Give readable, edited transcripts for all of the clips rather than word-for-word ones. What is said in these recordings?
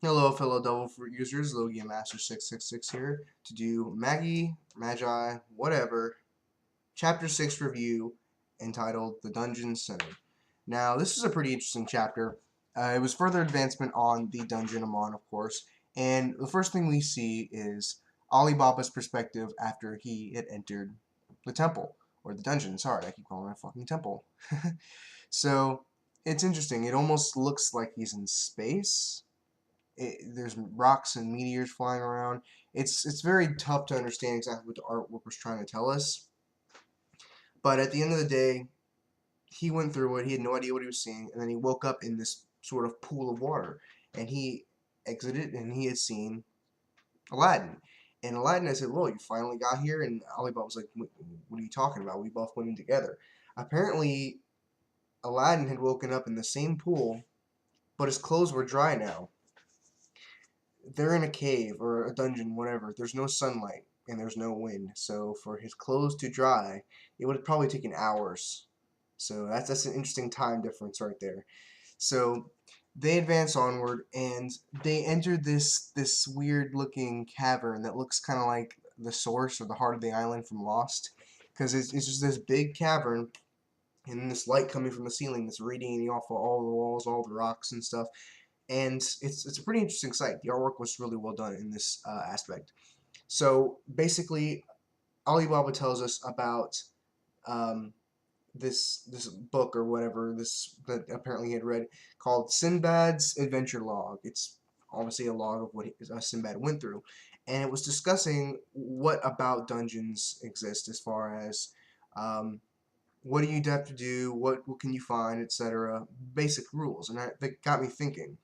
Hello, fellow Devil Fruit users. Logia Master 666 here to do Magi, whatever, Chapter 6 review entitled The Dungeon Center. Now, this is a pretty interesting chapter. It was further advancement on the Dungeon Amon, of course, and the first thing we see is Alibaba's perspective after he had entered the temple, or the dungeon. Sorry, I keep calling it a fucking temple. So, it's interesting. It almost looks like he's in space. There's rocks and meteors flying around. It's very tough to understand exactly what the artwork was trying to tell us. But at the end of the day, he went through it. He had no idea what he was seeing, and then he woke up in this sort of pool of water, and he exited, and he had seen Aladdin. And Aladdin, I said, "Well, you finally got here." And Alibaba was like, "What are you talking about? We both went in together." Apparently, Aladdin had woken up in the same pool, but his clothes were dry now. They're in a cave or a dungeon, whatever. There's no sunlight and there's no wind. So for his clothes to dry, it would have probably taken hours. So that's an interesting time difference right there. So they advance onward and they enter this weird looking cavern that looks kind of like the source or the heart of the island from Lost, because it's just this big cavern and this light coming from the ceiling that's radiating off of all the walls, all the rocks and stuff, and it's a pretty interesting sight. The artwork was really well done in this aspect. So basically, Alibaba tells us about um, this book or whatever this that apparently he had read called Sinbad's Adventure Log. It's obviously a log of what Sinbad went through, and it was discussing what about dungeons exist as far as what do you have to do, what can you find, etc. Basic rules, and that got me thinking.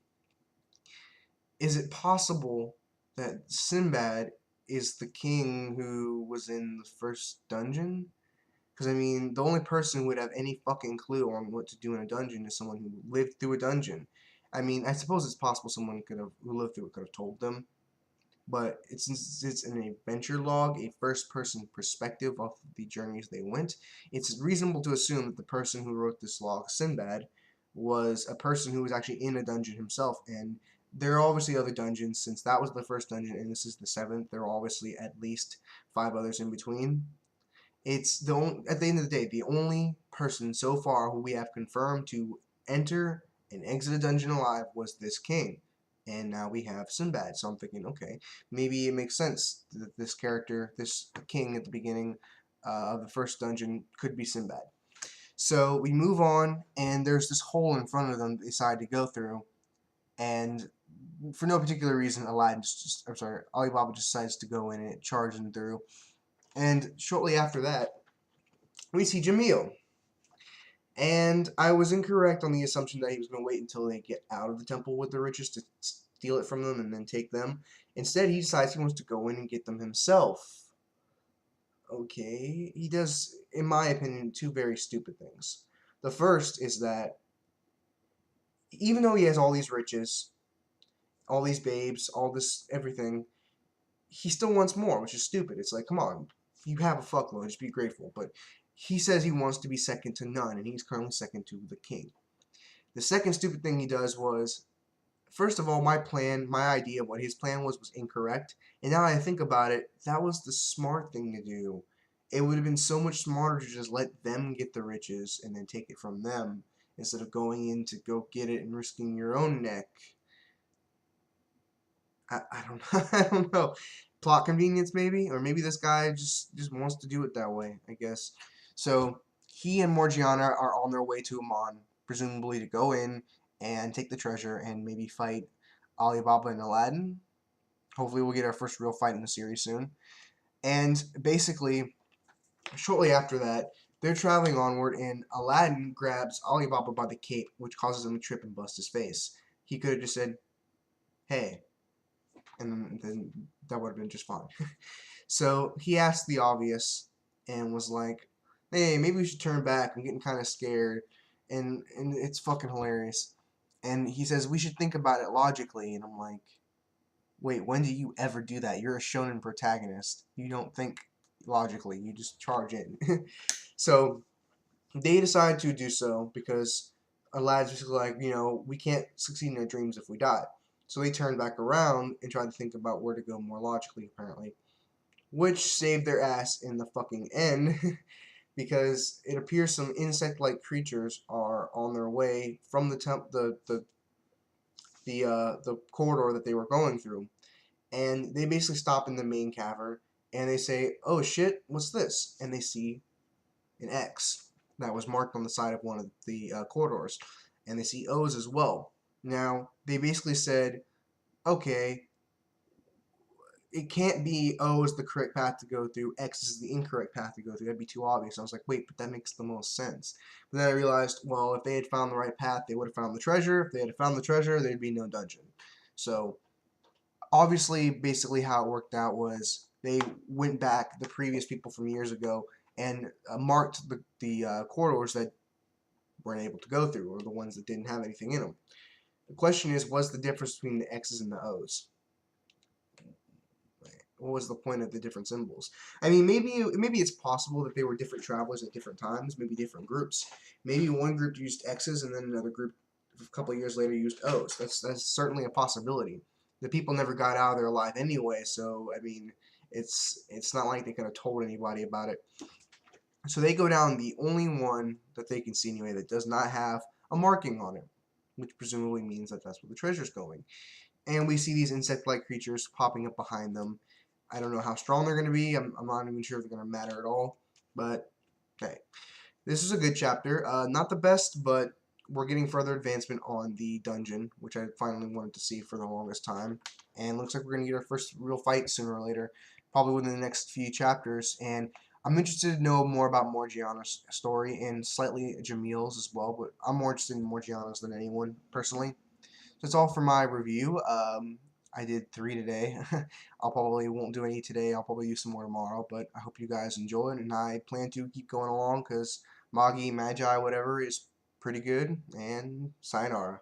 Is it possible that Sinbad is the king who was in the first dungeon? Because, I mean, the only person who would have any fucking clue on what to do in a dungeon is someone who lived through a dungeon. I mean, I suppose it's possible someone who lived through it could have told them, but it's an adventure log, a first-person perspective of the journeys they went. It's reasonable to assume that the person who wrote this log, Sinbad, was a person who was actually in a dungeon himself, and there are obviously other dungeons. Since that was the first dungeon and this is the seventh, there are obviously at least 5 others in between. It's at the end of the day, the only person so far who we have confirmed to enter and exit a dungeon alive was this king. And now we have Sinbad. So I'm thinking, okay, maybe it makes sense that this character, this king at the beginning of the first dungeon, could be Sinbad. So we move on, and there's this hole in front of them they decide to go through. And for no particular reason, Alibaba just decides to go in and charge them through. And shortly after that, we see Jamil. And I was incorrect on the assumption that he was going to wait until they get out of the temple with the riches to steal it from them and then take them. Instead, he decides he wants to go in and get them himself. Okay, he does, in my opinion, two very stupid things. The first is that even though he has all these riches, all these babes, all this everything, he still wants more, which is stupid. It's like, come on, you have a fuckload, just be grateful. But he says he wants to be second to none, and he's currently second to the king. The second stupid thing he does was, first of all, my idea of what his plan was incorrect. And now I think about it, that was the smart thing to do. It would have been so much smarter to just let them get the riches and then take it from them instead of going in to go get it and risking your own neck. I don't I don't know. Plot convenience maybe, or maybe this guy just wants to do it that way, I guess. So he and Morgiana are on their way to Amon, presumably to go in and take the treasure and maybe fight Alibaba and Aladdin. Hopefully we'll get our first real fight in the series soon. And basically, shortly after that, they're traveling onward and Aladdin grabs Alibaba by the cape, which causes him to trip and bust his face. He could have just said, "Hey," and then that would have been just fine. So he asked the obvious and was like, "Hey, maybe we should turn back. I'm getting kind of scared," and it's fucking hilarious. And he says we should think about it logically, and I'm like, "Wait, when do you ever do that? You're a shonen protagonist. You don't think logically. You just charge in." So they decide to do so because Aladdin's just like, we can't succeed in our dreams if we die. So they turned back around and tried to think about where to go more logically, apparently, which saved their ass in the fucking end. Because it appears some insect-like creatures are on their way from the corridor that they were going through, and they basically stop in the main cavern and they say, "Oh shit, what's this?" And they see an X that was marked on the side of one of the corridors, and they see O's as well. Now they basically said, "Okay, it can't be O is the correct path to go through, X is the incorrect path to go through. That'd be too obvious." I was like, wait, but that makes the most sense. But then I realized, well, if they had found the right path, they would have found the treasure. If they had found the treasure, there'd be no dungeon. So obviously, basically how it worked out was they went back, the previous people from years ago, and marked the corridors that weren't able to go through, or the ones that didn't have anything in them. The question is, what's the difference between the X's and the O's? What was the point of the different symbols? I mean, maybe it's possible that they were different travelers at different times, maybe different groups. Maybe one group used X's and then another group a couple of years later used O's. That's certainly a possibility. The people never got out of there alive anyway, so I mean, it's not like they could have told anybody about it. So they go down the only one that they can see anyway that does not have a marking on it, which presumably means that that's where the treasure's going. And we see these insect-like creatures popping up behind them. I don't know how strong they're going to be. I'm not even sure if they're going to matter at all. But, hey, this is a good chapter. Not the best, but we're getting further advancement on the dungeon, which I finally wanted to see for the longest time. And looks like we're going to get our first real fight sooner or later, probably within the next few chapters. And I'm interested to know more about Morgiana's story and slightly Jamil's as well, but I'm more interested in Morgiana's than anyone, personally. That's all for my review. I did 3 today. I'll probably won't do any today. I'll probably use some more tomorrow, but I hope you guys enjoyed, and I plan to keep going along because Magi, whatever, is pretty good, and sayonara.